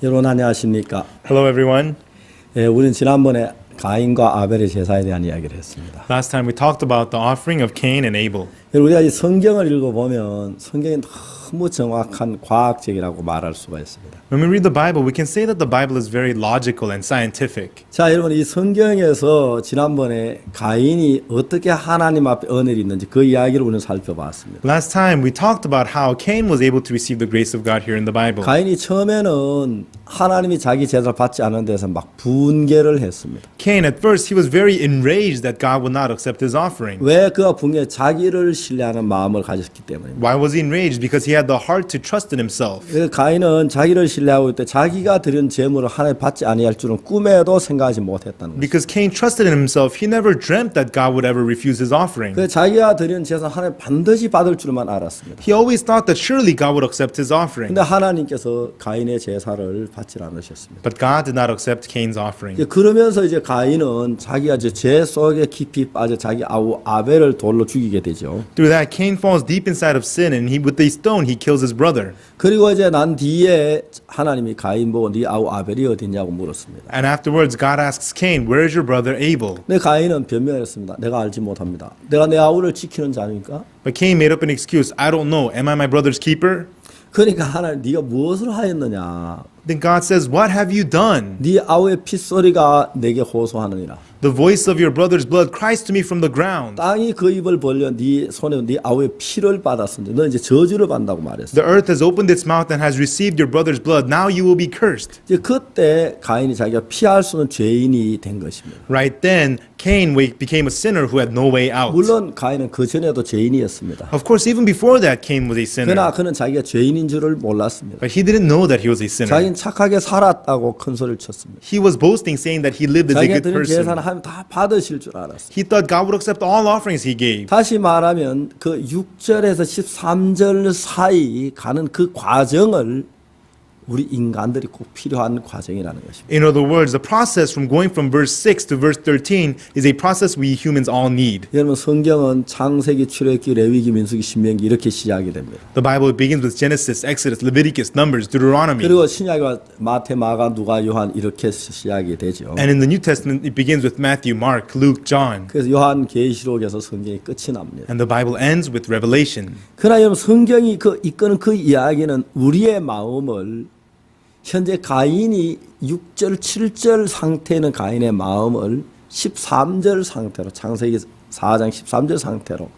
여러분 안녕하십니까? Hello, everyone. 우리는 지난번에 가인과 아벨의 제사에 대한 이야기를 했습니다. Last time we talked about the offering of Cain and Abel. 우리가 이 성경을 읽어보면 성경이 너무 정확한 과학적이라고 말할 수가 있습니다. When we read the Bible, we can say that the Bible is very logical and scientific. 자, 여러분 이 성경에서 지난번에 가인이 어떻게 하나님 앞에 은혜를 있는지 그 이야기를 우리는 살펴봤습니다. Last time we talked about how Cain was able to receive the grace of God here in the Bible. 가인이 처음에는 하나님이 자기 제사를 받지 않은 데서 막 분개를 했습니다. Cain, at first, he was very enraged that God would not accept his offering. 왜 그가 분개? 자기를 신뢰하는 마음을 가졌기 때문입니다. Why was he enraged? Because he had the heart to trust in himself. 그래서 가인은 자기를 신뢰하고 있을 때 자기가 드린 제물을 하나님 받지 아니할 줄은 꿈에도 생각하지 못했다는 거죠. Because Cain trusted in himself, he never dreamt that God would ever refuse his offering. 그래서 자기가 드린 제사 하나님 반드시 받을 줄만 알았습니다. He always thought that surely God would accept his offering. 근데 하나님께서 가인의 제사를 받지 않으셨습니다. But God did not accept Cain's offering. 그러면서 이제 가인은 자기가 이제 죄 속에 깊이 빠져 자기 아우 아벨을 돌로 죽이게 되죠. Through that, Cain falls deep inside of sin, and with a stone he kills his brother. 그리고 이제 난 뒤에 하나님이 가인 보고 네 아우 아벨이 어디냐고 물었습니다. And afterwards, God asks Cain, "Where is your brother Abel?" 근데 가인은 변명했습니다. 내가 알지 못합니다. 내가 내 아우를 지키는 자니까. But Cain made up an excuse. I don't know. Am I my brother's keeper? 그러니까 하나님 네가 무엇을 하였느냐? Then God says, "What have you done? 네 아우의 핏소리가 내게 호소하느니라. The voice of your brother's blood cries to me from the ground. 땅이 그 입을 벌려 네 손에 네 아우의 피를 받았으니 너 이제 저주를 받는다고 말했어. The earth has opened its mouth and has received your brother's blood. Now you will be cursed." 이제 그때 가인이 자기가 피할 수 없는 죄인이 된 것입니다. Right then, Cain became a sinner who had no way out. 물론 가인은 그 전에도 죄인이었습니다. Of course, even before that, Cain was a 그러나 sinner. 그는 자기가 죄인인 줄을 몰랐습니다. But he didn't know that he was a sinner. 자기는 착하게 살았다고 큰 소리를 쳤습니다. He was boasting, saying that he lived as a 자기가 good 드린 person. 제사는 하나님 다 받으실 줄 알았어요. He thought God would accept all offerings he gave. 다시 말하면 그 6절에서 13절 사이 가는 그 과정을 우리 인간들이 꼭 필요한 과정이라는 것입니다. In other words, the process from going from verse 6 to verse 13 is a process we humans all need. 여러분 성경은 창세기, 출애굽기, 레위기, 민수기, 신명기 이렇게 시작이 됩니다. The Bible begins with Genesis, Exodus, Leviticus, Numbers, Deuteronomy. 그리고 신약과 마태, 마가, 누가, 요한 이렇게 시작이 되죠. And in the New Testament, it begins with Matthew, Mark, Luke, John. 그래서 요한 계시록에서 성경이 끝이 납니다. And the Bible ends with Revelation. 그러나 여러분 성경이 이끄는 그 이야기는 우리의 마음을 현재 가인이 6절, 7절 상태는 가인의 마음을 13절 상태로 창세기 4장 13절 상태로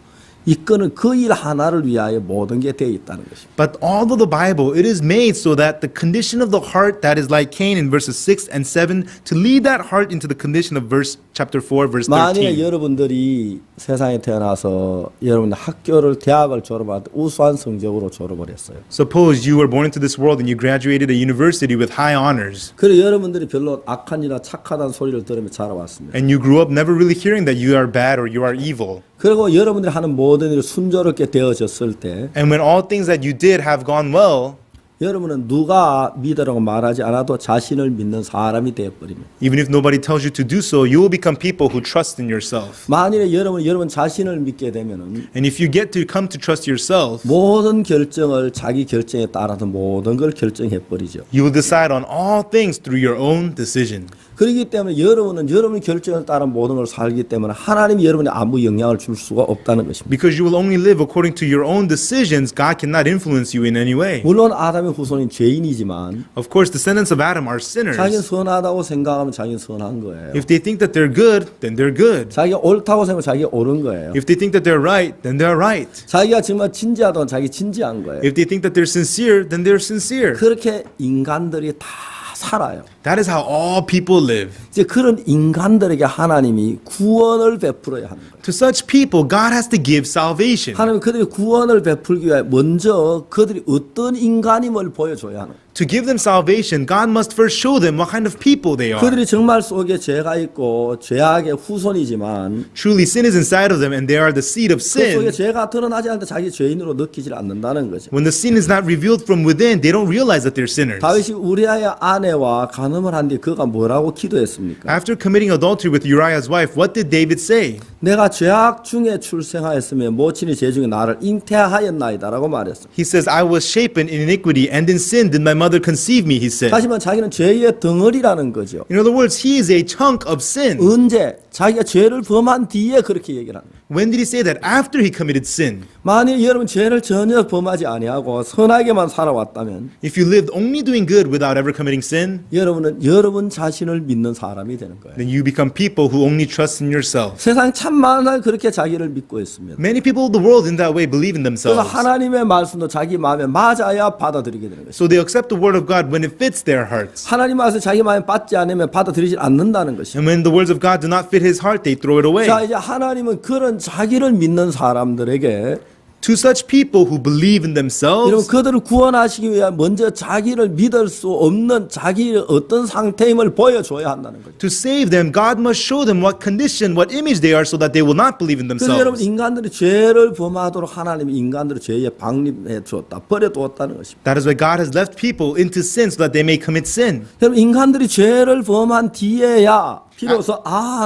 이끄는 그 일 하나를 위하여 모든 게 되어 있다는 것입니다. But all of the Bible, it is made so that the condition of the heart that is like Cain in verses 6 and 7 to lead that heart into the condition of chapter 4, verse 만약에 13. 여러분들이 세상에 태어나서 여러분 학교를 대학을 졸업할 때 우수한 성적으로 졸업을 했어요. Suppose you were born into this world and you graduated a university with high honors. 그래 여러분들이 별로 악한이나 착하다는 소리를 들으며 자라왔습니다. And you grew up never really hearing that you are bad or you are evil. 그리고 여러분들이 하는 모든 일이 순조롭게 되어졌을 때 And when all things that you did have gone well, 여러분은 누가 믿으라고 말하지 않아도 자신을 믿는 사람이 되어버립니다. even if nobody tells you to do so, you will become people who trust in yourself. 만일에 여러분 자신을 믿게 되면은 And if you get to come to trust yourself, 모든 결정을 자기 결정에 따라서 모든 걸 결정해 버리죠. you will decide on all things through your own decision. 그렇기 때문에 여러분은 여러분의 결정에 따라 모든 걸 살기 때문에 하나님이 여러분에 아무 영향을 줄 수가 없다는 것입니다. Because you will only live according to your own decisions, God cannot influence you in any way. 물론 아담의 후손인 죄인이지만 Of course, descendants of Adam are 자기는 sinners. 선하다고 생각하면 자기는 선한 거예요. If they think that they're good, then they're good. 자기가 옳다고 생각하면 자기가 옳은 거예요. If they think that they're right, then they're right. 자기가 정말 진지하다고 자기 진지한 거예요. If they think that they're sincere, then they're sincere. 그렇게 인간들이 다 살아요. That is how all people live. 이제 그런 인간들에게 하나님이 구원을 베풀어야 하는 거예요. To such people, God has to give salvation. 하나님이 그들이 구원을 베풀기 위해 먼저 그들이 어떤 인간임을 보여줘야 하는 거예요. To give them salvation, God must first show them what kind of people they are. 그들이 정말 속에 죄가 있고 죄악의 후손이지만 Truly, sin is inside of them, and they are the seed of 그 속에 sin. 죄가 드러나지 않는데 자기 죄인으로 느끼질 않는다는 거죠. When the sin is not revealed from within, they don't realize that they're sinners. 다윗이 우리아의 아내와 간음을 한 뒤 그가 뭐라고 기도했습니까? After committing adultery with Uriah's wife, what did David say? 내가 죄악 중에 출생하였으며 모친이 죄 중에 나를 잉태하였나이다라고 말했어. He says, I was shapen in iniquity, and in sin did my mother mother conceived me, he said. 다시 말하면 자기는 죄의 덩어리라는 거죠. In other words, he is a chunk of sin. 언제? 자기가 죄를 범한 뒤에 그렇게 얘기를 합니다. When did he say that? After he committed sin. 만일 여러분 죄를 전혀 범하지 아니하고 선하게만 살아왔다면 If you lived only doing good without ever committing sin, 여러분은 여러분 자신을 믿는 사람이 되는 거예요. then you become people who only trust in yourself. 세상 참 많은 그렇게 자기를 믿고 있습니다. Many people of the world in that way believe in 그래서 themselves. 하나님의 말씀도 자기 마음에 맞아야 받아들이게 되는 것이죠. So they accept the word of God when it fits their hearts. 하나님 말씀 자기 마음에 받지 않으면 받아들이지 않는다는 것이죠. And when the words of God do not fit his heart, they throw it away. 자, 이제 하나님은 그런 자기를 믿는 사람들에게 To such people who believe in 여러분 themselves, 그들을 구원하시기 위해 먼저 자기를 믿을 수 없는 자기의 어떤 상태임을 보여줘야 한다는 거죠. to save them, God must show them what condition, what image they are so that they will not believe in 그래서 여러분 themselves. 인간들이 죄를 범하도록 하나님이 인간들을 죄에 방립해 주었다, 버려두었다는 것입니다. That is why God has left people into sin so that they may commit sin. 여러분 인간들이 죄를 범한 뒤에야 비로소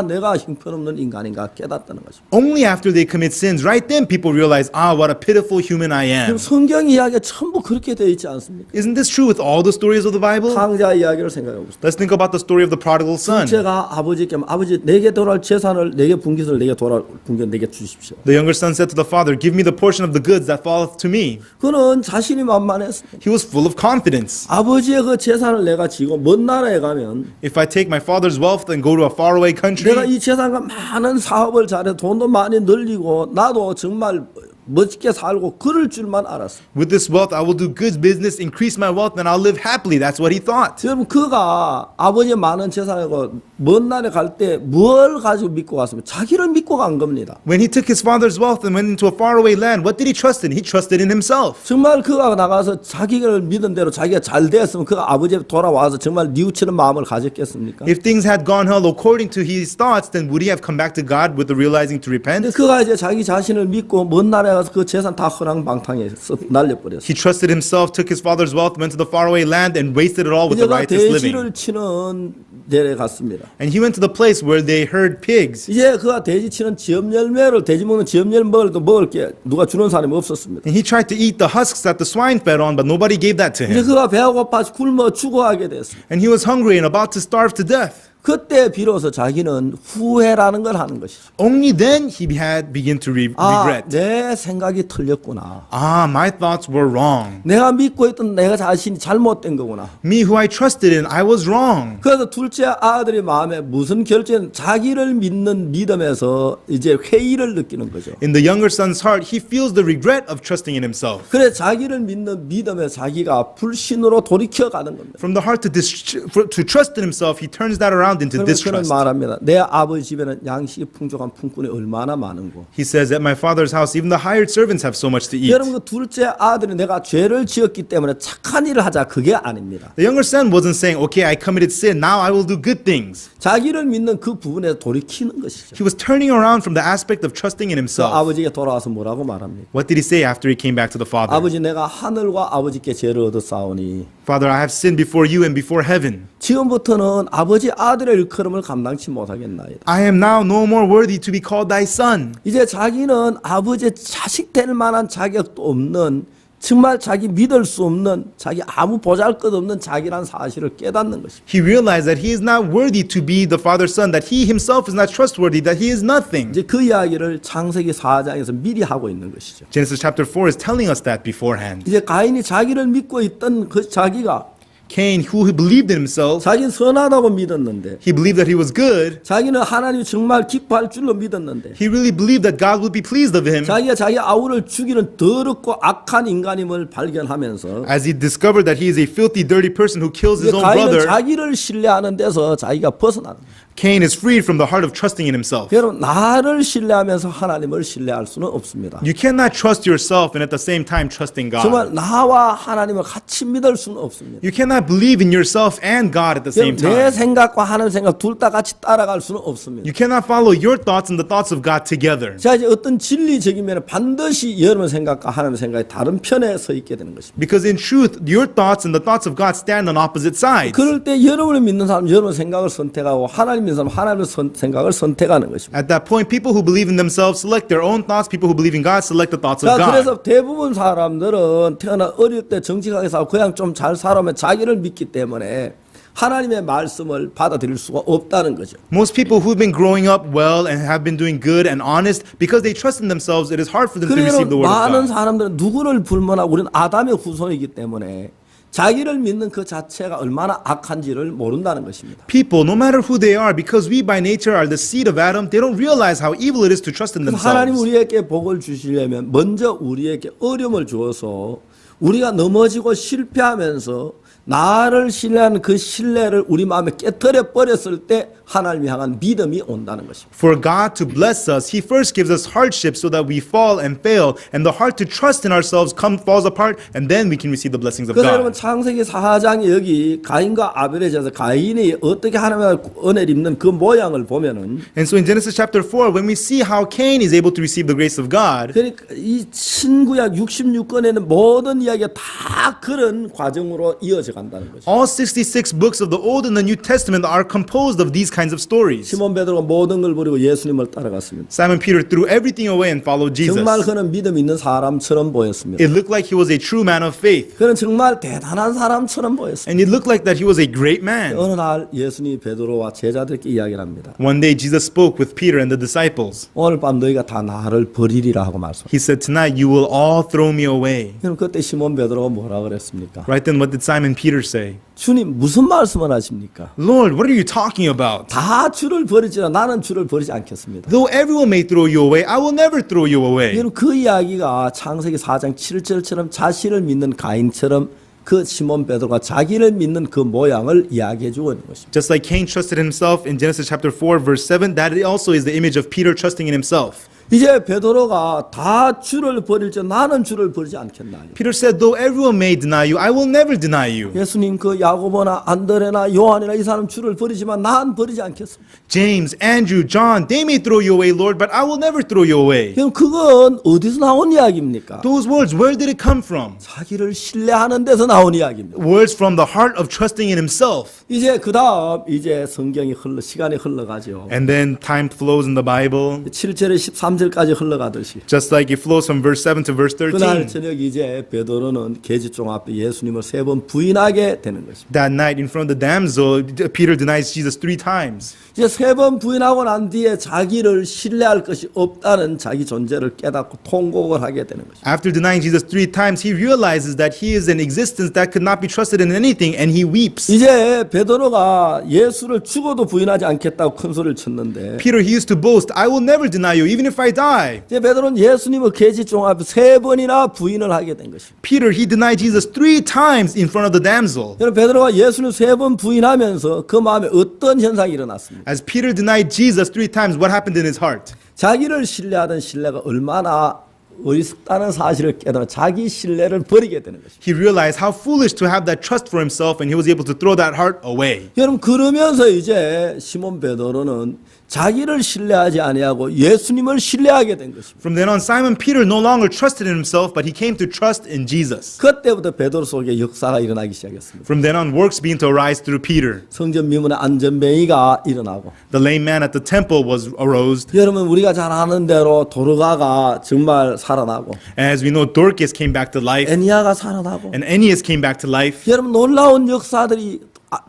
내가 형편없는 인간인가 깨닫다는 것입니다. Only after they commit sins, right then people realize, what a pitiful human I am. 그럼 성경 이야기가 전부 그렇게 되어 있지 않습니까? Isn't this true with all the stories of the Bible? 탕자 이야기를 생각해 봅시다. Let's think about the story of the prodigal son. 제가 아버지께 아버지 내게 돌아올 재산을 내게 분깃을 내게 돌아올 분깃 내게 주십시오. The younger son said to the father, give me the portion of the goods that falleth to me. 그는 자신이 만만했습니다. He was full of confidence. 아버지의 그 재산을 내가 지고 먼 나라에 가면 If I take my father's wealth and go to a faraway country, 내가 이 재산과 많은 사업을 잘해 돈도 많이 늘리고 나도 정말 멋있게 살고 그럴 줄만 알았어. with this wealth I will do good business, increase my wealth, and I'll live happily. That's what he thought. 여러분 그가 아버지의 많은 재산이고 먼 나라에 갈 때 뭘 가지고 믿고 갔습니까? 자기를 믿고 간 겁니다. When he took his father's wealth and went into a faraway land, what did he trust in? He trusted in himself. 정말 그가 나가서 자기를 믿은 대로 자기가 잘 되었으면 그가 아버지에 돌아와서 정말 뉘우치는 마음을 가졌겠습니까? If things had gone well according to his thoughts, then would he have come back to God with the realizing to repent? 근데 그가 이제 자기 자신을 믿고 먼 나라에 가서 그 재산 다 허랑방탕에 날려버렸어. He trusted himself, took his father's wealth, went to the faraway land, and wasted it all with the 이제가 riotous living. 돼지를 치는 데에 갔습니다. And he went to the place where they herd pigs. 이제 그가 돼지 치는 지엽 열매를 돼지 먹는 지엽 열매를 또 먹을 게 누가 주는 사람이 없었습니다. And he tried to eat the husks that the swine fed on, but nobody gave that to 이제 him. 그가 배가 고파 굶어 죽어가게 됐습니다. And he was hungry and about to starve to death. 그때 비로소 자기는 후회라는 걸 하는 것이죠. Only then he had begun to regret. 내 생각이 틀렸구나. My thoughts were wrong. 내가 믿고 있던 내가 자신이 잘못된 거구나. Me who I trusted in, I was wrong. 그래서 둘째 아들의 마음에 무슨 결정? 자기를 믿는 믿음에서 이제 회의를 느끼는 거죠. In the younger son's heart, he feels the regret of trusting in himself. 그래 자기를 믿는 믿음에 자기가 불신으로 돌이켜 가는 겁니다. From the heart to trust in himself, he turns that around into 그러면 그는 distrust. 말합니다. 내 아버지 집에는 양식이 풍족한 품꾼이 얼마나 많은고. He says, at my father's house, even the hired servants have so much to eat. 여러분 그 둘째 아들이 내가 죄를 지었기 때문에 착한 일을 하자 그게 아닙니다. The younger son wasn't saying, okay, I committed sin, now I will do good things. 자기를 믿는 그 부분에 돌이키는 것이죠. He was turning around from the aspect of trusting in 그 himself. 아버지에게 돌아와서 뭐라고 말합니까? What did he say after he came back to the father? 아버지 내가 하늘과 아버지께 죄를 얻었사오니 Father, I have sinned before you and before heaven. 지금부터는 아버지 아들의 일컬음을 감당치 못하겠나이다. I am now no more worthy to be called thy son. 이제 자기는 아버지의 자식 될 만한 자격도 없는 정말 자기 믿을 수 없는 자기 아무 보잘것없는 자기란 사실을 깨닫는 것입니다. He realized that he is not worthy to be the father's son, that he himself is not trustworthy, that he is nothing. 이제 그 이야기를 창세기 4장에서 미리 하고 있는 것이죠. Genesis chapter 4 is telling us that beforehand. 이제 가인이 자기를 믿고 있던 그 자기가 Cain, who believed in himself, 자기는 선하다고 믿었는데 he believed that he was good. 자기는 하나님이 정말 기뻐할 줄로 믿었는데 He really believed that God would be pleased of him. 자기가 자기 아우를 죽이는 더럽고 악한 인간임을 발견하면서 As he discovered that he is a filthy, dirty person who kills his 이제 own 가인은 brother, 자기를 신뢰하는 데서 자기가 벗어나는 거예요. Cain is freed from the heart of trusting in himself. 여러분 나를 신뢰하면서 하나님을 신뢰할 수는 없습니다. You cannot trust yourself and at the same time trusting 정말 God. 나와 하나님을 같이 믿을 수는 없습니다. You cannot believe in yourself and God at the same 여러분, 내 time. 생각과 하나님 생각 둘 다 같이 따라갈 수는 없습니다. You cannot follow your thoughts and the thoughts of God together. 자 이제 어떤 진리적이면 반드시 여러분 생각과 하나님 생각이 다른 편에 서 있게 되는 것입니다. Because in truth, your thoughts and the thoughts of God stand on opposite sides. 그럴 때 여러분을 믿는 사람 여러분 생각을 선택하고 하나님 하나님 믿는 사람 하나님의 생각을 선택하는 것입니다. At that point, people who believe in themselves select their own thoughts. People who believe in God select the thoughts of 자, God. 그래서 대부분 사람들은 태어나 어릴 때 정직하게 살고 그냥 좀 잘 살아오면 자기를 믿기 때문에 하나님의 말씀을 받아들일 수가 없다는 거죠. Most people who've been growing up well and have been doing good and honest, because they trust in themselves, it is hard for them to receive the 그래서 word of 많은 God. 사람들은 누구를 불문하고 우리는 아담의 후손이기 때문에 자기를 믿는 그 자체가 얼마나 악한지를 모른다는 것입니다. People, no matter who they are, because we by nature are the seed of Adam, they don't realize how evil it is to trust in 그래서 하나님 themselves. 우리에게 복을 주시려면 먼저 우리에게 어려움을 주어서 우리가 넘어지고 실패하면서 나를 신뢰하는 그 신뢰를 우리 마음에 깨뜨려 버렸을 때 하나님을 향한 믿음이 온다는 것입니다. For God to bless us, He first gives us hardship so that we fall and fail, and the heart to trust in ourselves falls apart, and then we can receive the blessings of 그래서 여러분 God. 창세기 4장에 여기 가인과 아벨에 대해서 가인이 어떻게 하나님의 은혜를 입는 그 모양을 보면은 And so in Genesis chapter 4, when we see how Cain is able to receive the grace of God, 그러니까 이 신구약 66권에는 모든 이야기가 다 그런 과정으로 이어져 간다는 거죠. all 66 books of the Old and the New Testament are composed of these kinds of stories. 시몬 베드로가 모든 걸 버리고 예수님을 따라갔습니다. Simon Peter threw everything away and followed Jesus. 정말 그는 믿음 있는 사람처럼 보였습니다. It looked like he was a true man of faith, 그는 정말 대단한 사람처럼 보였습니다. and it looked like that he was a great man. 어느 날 예수님이 베드로와 제자들께 이야기를 합니다. One day Jesus spoke with Peter and the disciples. 오늘 밤 너희가 다 나를 버리리라 하고 말씀합니다. He said, "Tonight you will all throw me away." 그럼 그때 시몬 베드로가 뭐라 그랬습니까? Right then, what did Simon Peter say? 주님 무슨 말씀을 하십니까? Lord, what are you talking about? 다 주를 버리지라 나는 주를 버리지 않겠습니다. Though everyone may throw you away, I will never throw you away. 여러분 그 이야기가 창세기 4장 7절처럼 자신을 믿는 가인처럼 그 시몬 베드로가 자기를 믿는 그 모양을 이야기해 주고 있는 것입니다. Just like Cain trusted himself in Genesis chapter 4 verse 7, that also is the image of Peter trusting in himself. 이제 베드로가 다 주를 버릴지 나는 주를 버리지 않겠나요? Peter said, though everyone may deny you, I will never deny you. 예수님 그 야고보나 안드레나 요한이나 이 사람 주를 버리지만 난 버리지 않겠습니다. James, Andrew, John, they may throw you away, Lord, but I will never throw you away. 그럼 그건 어디서 나온 이야기입니까? Those words, where did it come from? 자기를 신뢰하는 데서 나온 이야기입니다. Words from the heart of trusting in himself. 이제 그다음 이제 성경이 시간이 흘러가죠. And then time flows in the Bible, 7절에 13절까지 흘러가듯이 just like it flows from verse 7 to verse 그날 13. 저녁 이제 베드로는 계집종 앞에 예수님을 3번 부인하게 되는 것입니다. That night in front of the damsel, Peter denies Jesus 3 times. 이제 3번 부인하고 난 뒤에 자기를 신뢰할 것이 없다는 자기 존재를 깨닫고 통곡을 하게 되는 것입니다. After denying Jesus 3 times, he realizes that he is an existence that could not be trusted in anything, and he weeps. 이제 베드로가 예수를 죽어도 부인하지 않겠다고 큰 소리를 쳤는데 Peter, he used to boast, I will never deny you, even if I die. 이제 베드로는 예수님을 계집종 앞에 3번이나 부인을 하게 된 것입니다. Peter, he denied Jesus 3 times in front of the damsel. 여러분 베드로가 예수를 3번 부인하면서 그 마음에 어떤 현상이 일어났습니까? As Peter denied Jesus 3 times, what happened in his heart? 자기를 신뢰하던 신뢰가 얼마나 어리석다는 사실을 깨달아 자기 신뢰를 버리게 되는 것입니다. He realized how foolish to have that trust for himself, and he was able to throw that heart away. 여러분 그러면서 이제 시몬 베드로는 자기를 신뢰하지 아니하고 예수님을 신뢰하게 된 것입니다. From then on, Simon Peter no longer trusted in himself, but he came to trust in Jesus. 그때부터 베드로 속에 역사가 일어나기 시작했습니다. From then on, works began to arise through Peter. 성전 미문의 안전뱅이가 일어나고 The lame man at the temple was arose. 여러분 우리가 잘 아는 대로 도르가가 정말 살아나고 As we know, Dorcas came back to life, 애니아가 살아나고 and Aeneas came back to life. 여러분 놀라운 역사들이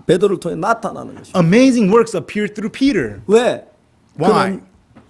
베드로를 통해 나타나는 것입니다. Amazing works appeared through Peter. 왜? Why? 그는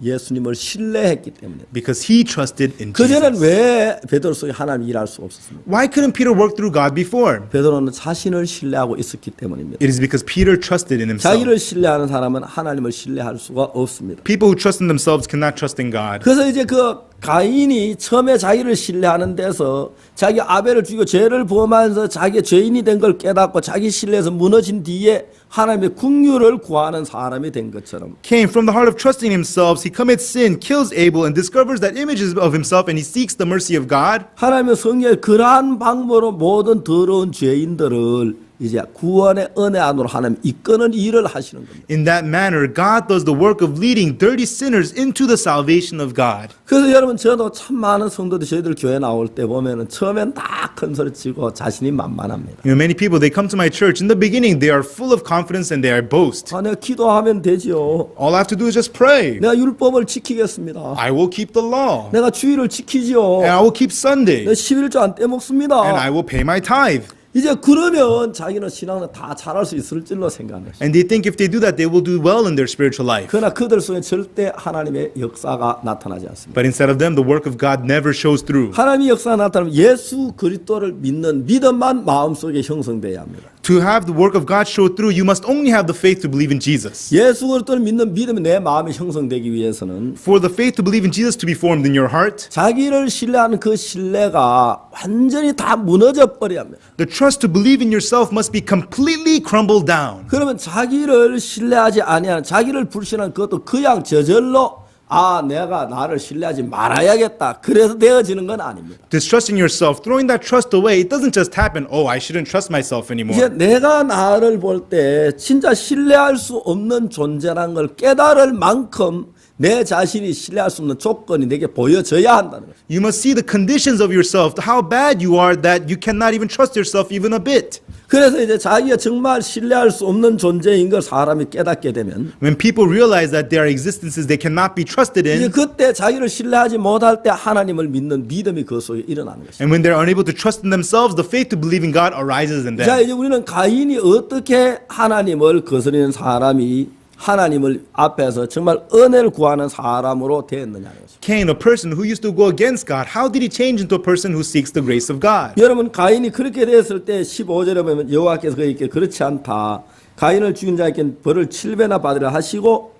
예수님을 신뢰했기 때문에. Because he trusted in 그전엔 Jesus. 왜 베드로 속에 하나님이 일할 수가 없었습니까? Why couldn't Peter work through God before? 베드로는 자신을 신뢰하고 있었기 때문입니다. It is because Peter trusted in himself. 자기를 신뢰하는 사람은 하나님을 신뢰할 수가 없습니다. People who trust in themselves cannot trust in God. 그래서 이제 그 가인이 처음에 자기를 신뢰하는 데서 자기 아벨을 죽이고 죄를 범하면서 자기 죄인이 된 걸 깨닫고 자기 신뢰에서 무너진 뒤에 하나님의 긍휼을 구하는 사람이 된 것처럼 Cain, from the heart of trusting himself, he commits sin, kills Abel, and discovers that images of himself, and he seeks the mercy of God. 하나님의 성령의 그러한 방법으로 모든 더러운 죄인들을 이제 구원의 은혜 안으로 하나님 이끄는 일을 하시는 겁니다. In that manner, God does the work of leading dirty sinners into the salvation of God. 그래서 여러분 저도 참 많은 성도들이 저희들 교회 나올 때 보면은 처음엔 다 큰 소리 치고 자신이 만만합니다. You know, many people, they come to my church. In the beginning, they are full of confidence and they are boast. 아, 내가 기도하면 되지요. All I have to do is just pray. 내가 율법을 지키겠습니다. I will keep the law. 내가 주일을 지키지요. And I will keep Sunday. 내가 11조 안 떼먹습니다. And I will pay my tithe. 이제 그러면 자기는 신앙을 다 잘할 수 있을 줄로 생각해요. And they think if they do that, they will do well in their spiritual life. 그러나 그들 속에 절대 하나님의 역사가 나타나지 않습니다. But instead of them, the work of God never shows through. 하나님의 역사가 나타나면 예수 그리스도를 믿는 믿음만 마음속에 형성돼야 합니다. To have the work of God show through, you must only have the faith to believe in Jesus. 예수 그리스도를 믿는 믿음이 내 마음에 형성되기 위해서는 For the faith to believe in Jesus to be formed in your heart, 자기를 신뢰하는 그 신뢰가 완전히 다 무너져 버려야 합니다. the trust to believe in yourself must be completely crumbled down. 그러면 자기를 신뢰하지 아니하는 자기를 불신하는 그것도 그냥 저절로 아 내가 나를 신뢰하지 말아야겠다 그래서 되어지는 건 아닙니다. Distrusting yourself, throwing that trust away, it doesn't just happen, oh, I shouldn't trust myself 이제 anymore. 내가 나를 볼 때 진짜 신뢰할 수 없는 존재라는 걸 깨달을 만큼 내 자신이 신뢰할 수 없는 조건이 내게 보여져야 한다는 거예요. You must see the conditions of yourself, how bad you are that you cannot even trust yourself even a bit. 그래서 이제 자기가 정말 신뢰할 수 없는 존재인 걸 사람이 깨닫게 되면 When people realize that there are existences they cannot be trusted 이제 in, 그때 자기를 신뢰하지 못할 때 하나님을 믿는 믿음이 그 속에 일어나는 것입니다. and when they're unable to trust in themselves, the faith to believe in God arises in 자 them. 이제 우리는 가인이 어떻게 하나님을 거스르는 사람이 하나님을 앞에서 정말 은혜를 구하는 사람으로 되었느냐는 것입니다. Cain, a person who used to go against God, how did he change into a person who seeks the grace of God? 여러분 가인이 그렇게 됐을 때 15절에 보면 여호와께서 그에게 그렇지 않다. 가인을 죽인 자에게 벌을 7배나 받으라 하시고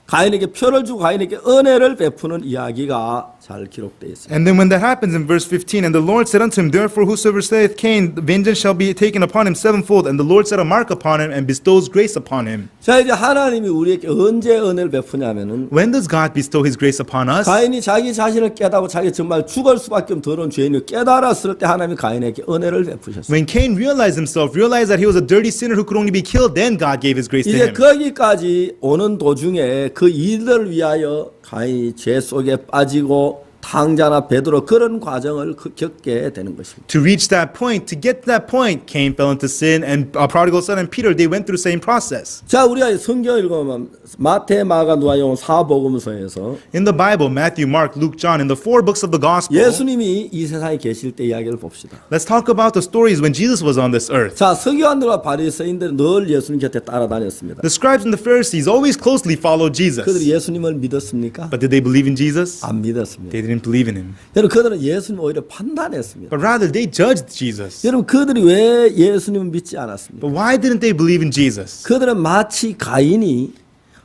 가인에게 표를 주고 가인에게 은혜를 베푸는 이야기가 잘 기록되어 있습니다. And then when that happens in verse 15, and the Lord said unto him, therefore whosoever saith Cain, vengeance shall be taken upon him sevenfold, and the Lord set a mark upon him and bestows grace upon him. 자 이제 하나님이 우리에게 언제 은혜를 베푸냐면은 When does God bestow his grace upon us? 가인이 자기 자신을 깨닫고 자기 정말 죽을 수밖에 없는 더러운 죄인을 깨달았을 때 하나님이 가인에게 은혜를 베푸셨어요. When Cain realized himself, realized that he was a dirty sinner who could only be killed, then God gave his grace to 이제 him. 거기까지 오는 도중에 그 일들을 위하여 가인이 죄 속에 빠지고 탕자나 베드로 그런 과정을 겪게 되는 것입니다. To reach that point, to get to that point, Cain fell into sin, and prodigal son and Peter, they went through the same process. 자, 우리가 성경 읽으면 마태, 마가, 누가, 요한 사복음서에서 In the Bible, Matthew, Mark, Luke, John, in the four books of the gospel, 예수님이 이 세상에 계실 때 이야기를 봅시다. let's talk about the stories when Jesus was on this earth. 자, 서기관들과 바리새인들은 늘 예수님 곁에 따라다녔습니다. The scribes and the Pharisees always closely followed Jesus. 그들이 예수님을 믿었습니까? But did they believe in Jesus? 안 믿었습니다. They didn't believe in him. 여러분 그들은 예수님 오히려 판단했습니다. But rather, they judged Jesus. 여러분 그들이 왜 예수님을 믿지 않았습니까? But why didn't they believe in Jesus? 그들은 마치 가인이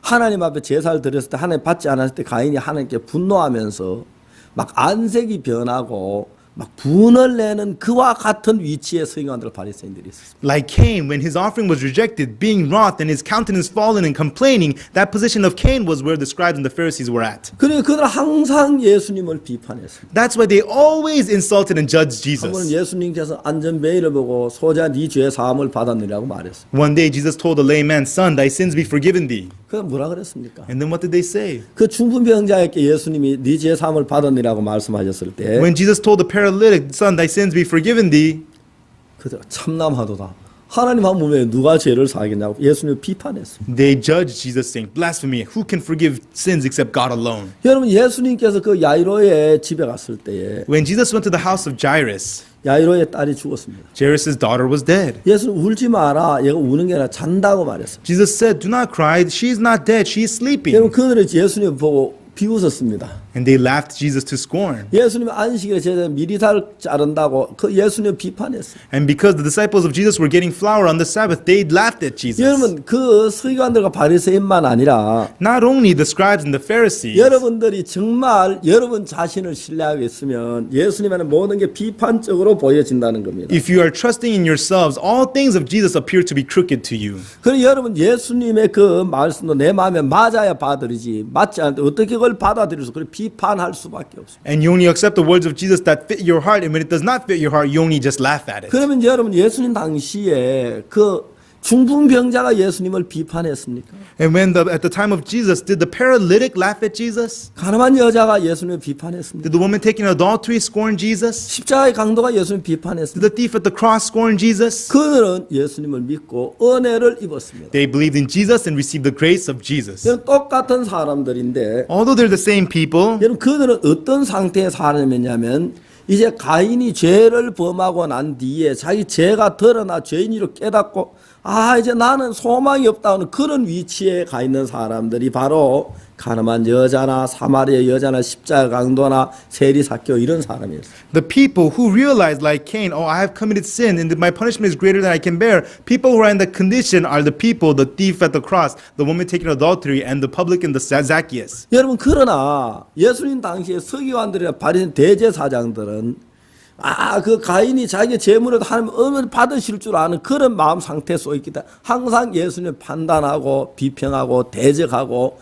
하나님 앞에 제사를 드렸을 때 하나님 받지 않았을 때 가인이 하나님께 분노하면서 막 안색이 변하고 막 분을 내는 그와 같은 위치에 서기관들 바리새인들이 있었습니다. Like Cain, when his offering was rejected, being wroth and his countenance fallen and complaining, that position of Cain was where the scribes and the Pharisees were at. 그러니까 그들은 항상 예수님을 비판했습니다. That's why they always insulted and judged 한 번은 Jesus. 예수님께서 안전베일을 보고 소자 네 죄 사함을 받았느라고 말했어요. One day, Jesus told the lame man, son, thy sins be forgiven thee. 그럼 뭐라 그랬습니까? And then what did they say? 그 중풍병자에게 예수님이 네 죄 사함을 받았느라고 말씀하셨을 때 When Jesus told the paralytic, son, thy sins be forgiven thee, 그들 참남하도다. 하나님 한 몸에 누가 죄를 사하겠냐고 예수님을 비판했습니다. they judged Jesus, saying, blasphemy, who can forgive sins except God alone? 여러분 예수님께서 그 야이로의 집에 갔을 때에 When Jesus went to the house of Jairus, 야이로의 딸이 죽었습니다. Jairus' daughter was dead. 예수는 울지 마라. 얘가 우는 게 아니라 잔다고 말했어요. Jesus said, do not cry, she is not dead, she is sleeping. 여러분 그들은 예수님 보고 비웃었습니다. And they laughed Jesus to scorn. 예수님 안식일에 제자 미리 살 자른다고 그 예수님 비판했어요. And because the disciples of Jesus were getting flour on the Sabbath, they laughed at Jesus. 여러분 그 서기관들과 바리새인만 아니라 Not only the scribes and the Pharisees, 여러분들이 정말 여러분 자신을 신뢰하고 있으면 예수님에는 모든 게 비판적으로 보여진다는 겁니다. if you are trusting in yourselves, all things of Jesus appear to be crooked to you. 그리고 여러분 예수님의 그 말씀도 내 마음에 맞아야 받으리지 맞지 않을 때 어떻게 성격을 받아들일 수, 그리고 비판할 수밖에 없습니다. And you only accept the words of Jesus that fit your heart, and when it does not fit your heart, you only just laugh at it. 그러면 여러분 예수님 당시에 그 중풍병자가 예수님을 비판했습니까? And when at the time of Jesus, did the paralytic laugh at Jesus? 가늠한 여자가 예수님을 비판했습니다. Did the woman taking adultery scorn Jesus? 십자가의 강도가 예수님을 Did 비판했습니다. the thief at the cross scorn Jesus? 그들은 예수님을 믿고 은혜를 입었습니다. They believed in Jesus and received the grace of Jesus. 여러분 똑같은 사람들인데 Although they're the same people, 여러분 그들은 어떤 상태의 사람이냐면 이제 가인이 죄를 범하고 난 뒤에 자기 죄가 드러나 죄인으로 깨닫고 이제 나는 소망이 없다는 그런 위치에 가 있는 사람들이 바로 가늠한 여자나 사마리아 여자나 십자가 강도나 세리사교 이런 사람이었어요. the people who realize, like Cain, oh, I have committed sin and my punishment is greater than I can bear. People who are in that condition are the people, the thief at the cross, the woman taking adultery, and the publican, the Zacchaeus. 여러분 그러나 예수님 당시에 서기관들이나 바리새인 대제사장들은 그 가인이 자기 재물을 하나님 은혜를 받으실 줄 아는 그런 마음 상태 속에 있기 때문에 항상 예수님을 판단하고 비평하고 대적하고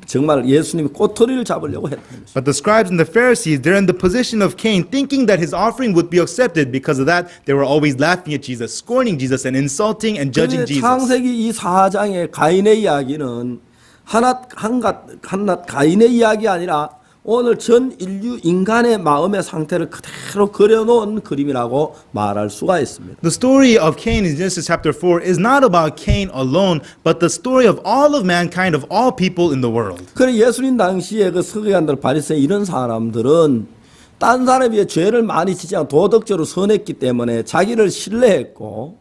정말 예수님이 꼬투리를 잡으려고 했던 것입니다. But the scribes and the Pharisees, they're in the position of Cain, thinking that his offering would be accepted. Because of that, they were always laughing at Jesus, scorning Jesus, and insulting and judging Jesus. 창세기 이 4장의 가인의 이야기는 한낱 가인의 이야기 아니라 오늘 전 인류 인간의 마음의 상태를 그대로 그려놓은 그림이라고 말할 수가 있습니다. The story of Cain in Genesis chapter 4 is not about Cain alone, but the story of all of mankind, of all people in the world. 그래 예수님 당시에 그 서기관들 바리새인 이런 사람들은 딴 사람에 비해 죄를 많이 지지 않고 도덕적으로 선했기 때문에 자기를 신뢰했고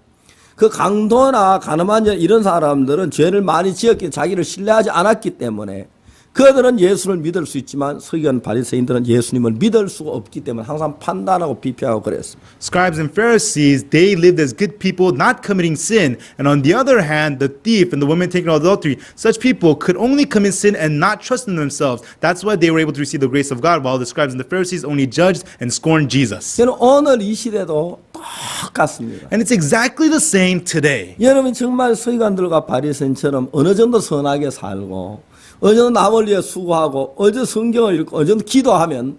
그 강도나 가늠한 자 이런 사람들은 죄를 많이 지었기 자기를 신뢰하지 않았기 때문에 그들은 예수를 믿을 수 있지만 서기관 바리새인들은 예수님을 믿을 수가 없기 때문에 항상 판단하고 비평하고 그랬습니다. Scribes and Pharisees, they lived as good people, not committing sin. And on the other hand, the thief and the woman taking adultery, such people could only commit sin and not trust in themselves. That's why they were able to receive the grace of God, while the scribes and the Pharisees only judged and scorned Jesus. 여러분 오늘 이 시대도 똑같습니다. And it's exactly the same today. 여러분 정말 서기관들과 바리새인처럼 어느 정도 선하게 살고 어느 정도 남을 위해 수고하고 어느 정도 성경을 읽고 어느 정도 기도하면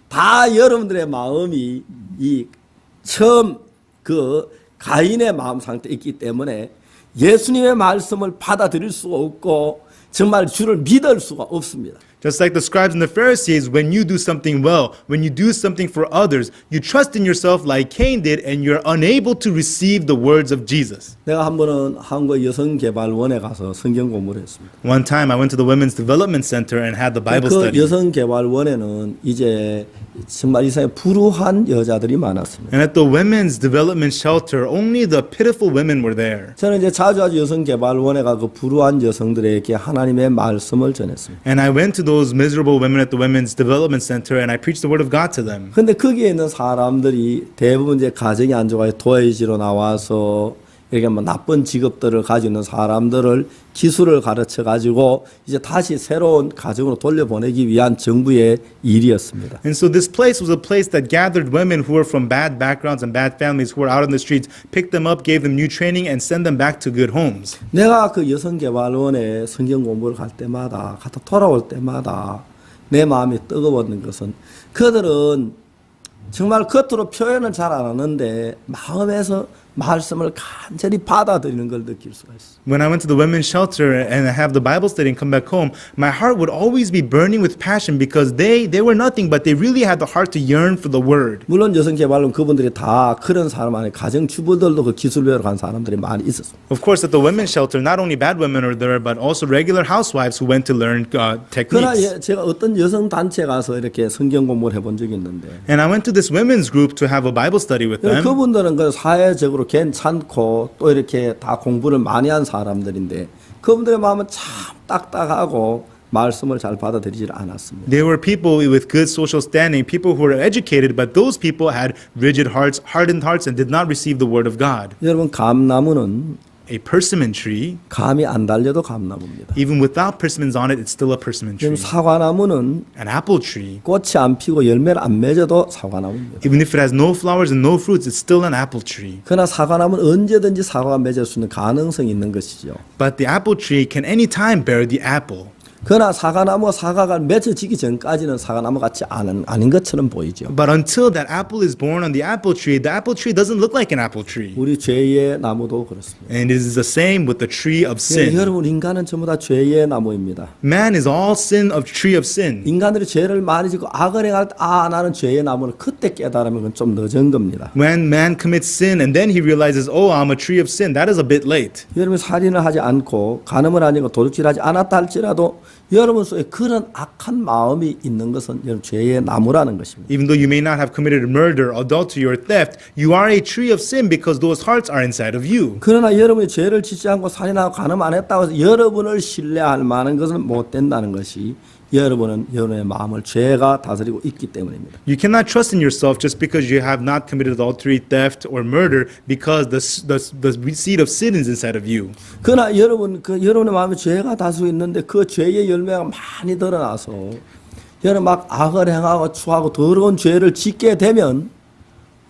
다 여러분들의 마음이 이 처음 그 가인의 마음 상태에 있기 때문에 예수님의 말씀을 받아들일 수가 없고 정말 주를 믿을 수가 없습니다. Just like the scribes and the Pharisees, when you do something well, when you do something for others, you trust in yourself like Cain did, and you're unable to receive the words of Jesus. 내가 한 번은 한국 여성개발원에 가서 성경 공부를 했습니다. One time I went to the Women's Development Center and had the Bible 그 study. 여성개발원에는 이제 정말 이 세상에 불우한 여자들이 많았습니다. And at the Women's Development Shelter, only the pitiful women were there. 저는 이제 자주 여성개발원에 가 그 불우한 여성들에게 하나님의 말씀을 전했습니다. And I went to those miserable women at the Women's Development Center and I preached the word of God to them. 근데 거기에 있는 사람들이 대부분 이제 가정이 안 좋아요. 도예지로 나와서 이렇게 뭐 나쁜 직업들을 가지고 있는 사람들을 기술을 가르쳐 가지고 이제 다시 새로운 가정으로 돌려보내기 위한 정부의 일이었습니다. And so this place was a place that gathered women who were from bad backgrounds and bad families who were out on the streets, picked them up, gave them new training, and sent them back to good homes. 내가 그 여성개발원에 성경 공부를 갈 때마다 갔다 돌아올 때마다 내 마음이 뜨거웠는 것은 그들은 정말 겉으로 표현을 잘 안 하는데 마음에서 말씀을 간절히 받아들이는 걸 느낄 수가 있어요. When I went to the women's shelter and I have the Bible study and come back home, my heart would always be burning with passion because they were nothing, but they really had the heart to yearn for the word. 물론 여성개발원 그분들이 다 그런 사람 안에 가정주부들도 그 기술 배우러 간 사람들이 많이 있었어요. Of course, at the women's shelter, not only bad women are there, but also regular housewives who went to learn 그러나 techniques. 제가 어떤 여성 단체 가서 이렇게 성경 공부를 해본 적이 있는데 And I went to this women's group to have a Bible study with them. 그분들은 그 사회적으로 괜찮고 또 이렇게 다 공부를 많이 한 사람들인데 그분들의 마음은 참 딱딱하고 말씀을 잘 받아들이질 않았습니다. They were people with good social standing, people who were educated, but those people had rigid hearts, hardened hearts, and did not receive the word of God. 여러분 감나무는 A persimmon tree, 감이 안 달려도 감나무입니다. even without persimmons on it, it's still a persimmon 지금 tree. 사과나무는 An apple tree, 꽃이 안 피고 열매를 안 맺어도 사과나무입니다. even if it has no flowers and no fruits, it's still an apple tree. 그러나 사과나무는 언제든지 사과가 맺을 수 있는 가능성이 있는 것이죠. But the apple tree can anytime bear the apple. 그러나 사과나무가 사과가 맺어지기 전까지는 사과나무 같이 아닌 것처럼 보이죠. But until that apple is born on the apple tree doesn't look like an apple tree. 우리 죄의 나무도 그렇습니다. And it is the same with the tree of sin. 여러분 인간은 전부 다 죄의 나무입니다. Man is all tree of sin. 인간들이 죄를 많이 짓고 악을 행할 때 나는 죄의 나무를 그때 깨달으면 그건 좀 늦은 겁니다. When man commits sin and then he realizes, oh, I'm a tree of sin, that is a bit late. 여러분 살인을 하지 않고 간음을 하지 않고 도둑질하지 않았다 할지라도 여러분 속에 그런 악한 마음이 있는 것은 여러분 죄의 나무라는 것입니다. Even though you may not have committed murder, adultery, or theft, you are a tree of sin because those hearts are inside of you. 그러나 여러분이 죄를 짓지 않고 살인하고 간음 안 했다고 해서 여러분을 신뢰할 만한 것은 못 된다는 것이 여러분은 여러분의 마음을 죄가 다스리고 있기 때문입니다. You cannot trust in yourself just because you have not committed adultery, theft, or murder because the seed of sin is inside of you. 그러나 여러분의 마음에 죄가 다스리고 있는데 그 죄의 열매가 많이 드러나서 여러분 막 악을 행하고 추하고 더러운 죄를 짓게 되면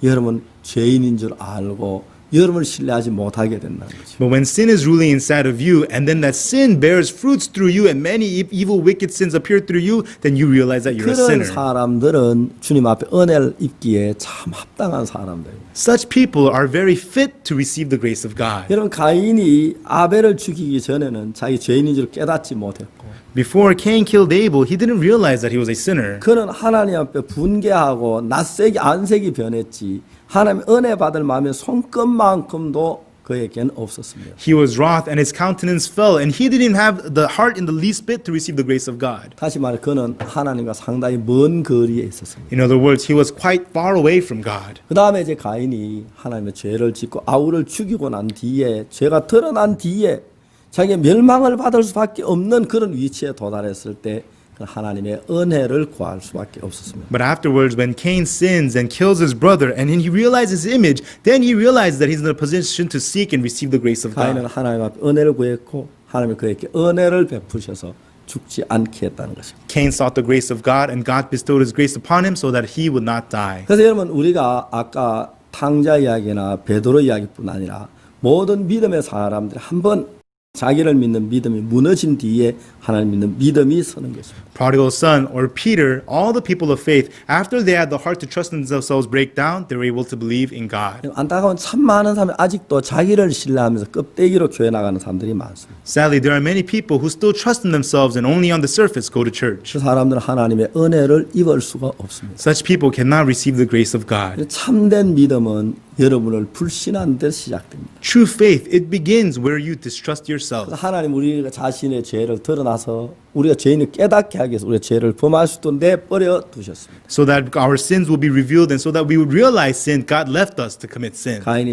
여러분 죄인인 줄 알고 여러분을 신뢰하지 못하게 된다는 거죠. But when sin is ruling inside of you, and then that sin bears fruits through you, and many evil, wicked sins appear through you, then you realize that you're a 그런 sinner. 사람들은 주님 앞에 은혜를 입기에 참 합당한 사람들입니다. Such people are very fit to receive the grace of God. 여러분 가인이 아벨을 죽이기 전에는 자기 죄인인 줄 깨닫지 못했고 Before Cain killed Abel, he didn't realize that he was a sinner. 그는 하나님 앞에 분개하고 낯색이 안색이 변했지 하나님 은혜 받을 마음의 손끝만큼도 그에겐 없었습니다. He was wroth and his countenance fell, and he didn't have the heart in the least bit to receive the grace of God. 다시 말해 그는 하나님과 상당히 먼 거리에 있었습니다. In other words, he was quite far away from God. 그 다음에 이제 가인이 하나님의 죄를 짓고 아우를 죽이고 난 뒤에 죄가 드러난 뒤에 자기가 멸망을 받을 수밖에 없는 그런 위치에 도달했을 때 하나님의 은혜를 구할 수밖에 없었습니다. But afterwards, when Cain sins and kills his brother, and then he realizes his image, then he realizes that he's in a position to seek and receive the grace of 가인은 God. 하나님 앞에 은혜를 구했고 하나님이 그에게 은혜를 베푸셔서 죽지 않게 했다는 것입니다. Cain sought the grace of God, and God bestowed his grace upon him so that he would not die. 그래서 여러분 우리가 아까 탕자 이야기나 베드로 이야기뿐 아니라 모든 믿음의 사람들이 한번 자기를 믿는 믿음이 무너진 뒤에 하나님 믿는 믿음이 서는 것입니다. Prodigal son or Peter, all the people of faith, after they had the heart to trust in themselves break down, they were able to believe in God. 안타까운 참 많은 사람이 아직도 자기를 신뢰하면서 껍데기로 교회 나가는 사람들이 많습니다. Sadly, there are many people who still trust in themselves and only on the surface go to church. 그 사람들은 하나님의 은혜를 입을 수가 없습니다. Such people cannot receive the grace of God. 참된 믿음은 여러분을 불신한 데 시작됩니다. True faith, it begins where you distrust yourself. 하나님 우리가 자신의 죄를 드러나서 우리가 죄인을 깨닫게 하기 위해서 우리가 죄를 범할 수도 내버려 두셨습니다. So that our sins will be revealed and so that we would realize sin, God left us to commit sin. 가인이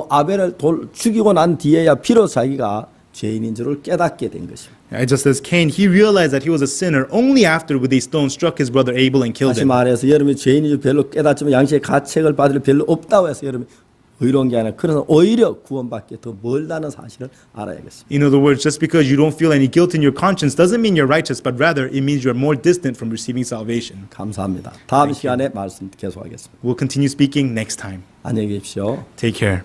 아벨을 죽이고 난 뒤에야 비로소 자기가 죄인인 줄을 깨닫게 된 것입니다. Just as Cain, he realized that he was a sinner only after with a stone struck his brother Abel and killed 다시 him. 말해서 여러분이 죄인인 줄 별로 깨닫지만 양식의 가책을 받을 일 별로 없다고 해서 여러분이 의로운 게 아니라 그래서 오히려 구원받기에 더 멀다는 사실을 알아야겠습니다. In other words, just because you don't feel any guilt in your conscience doesn't mean you're righteous, but rather it means you're more distant from receiving salvation. 감사합니다. 다음 시간에 말씀 계속하겠습니다. We'll continue speaking next time. 안녕히 계십시오. Take care.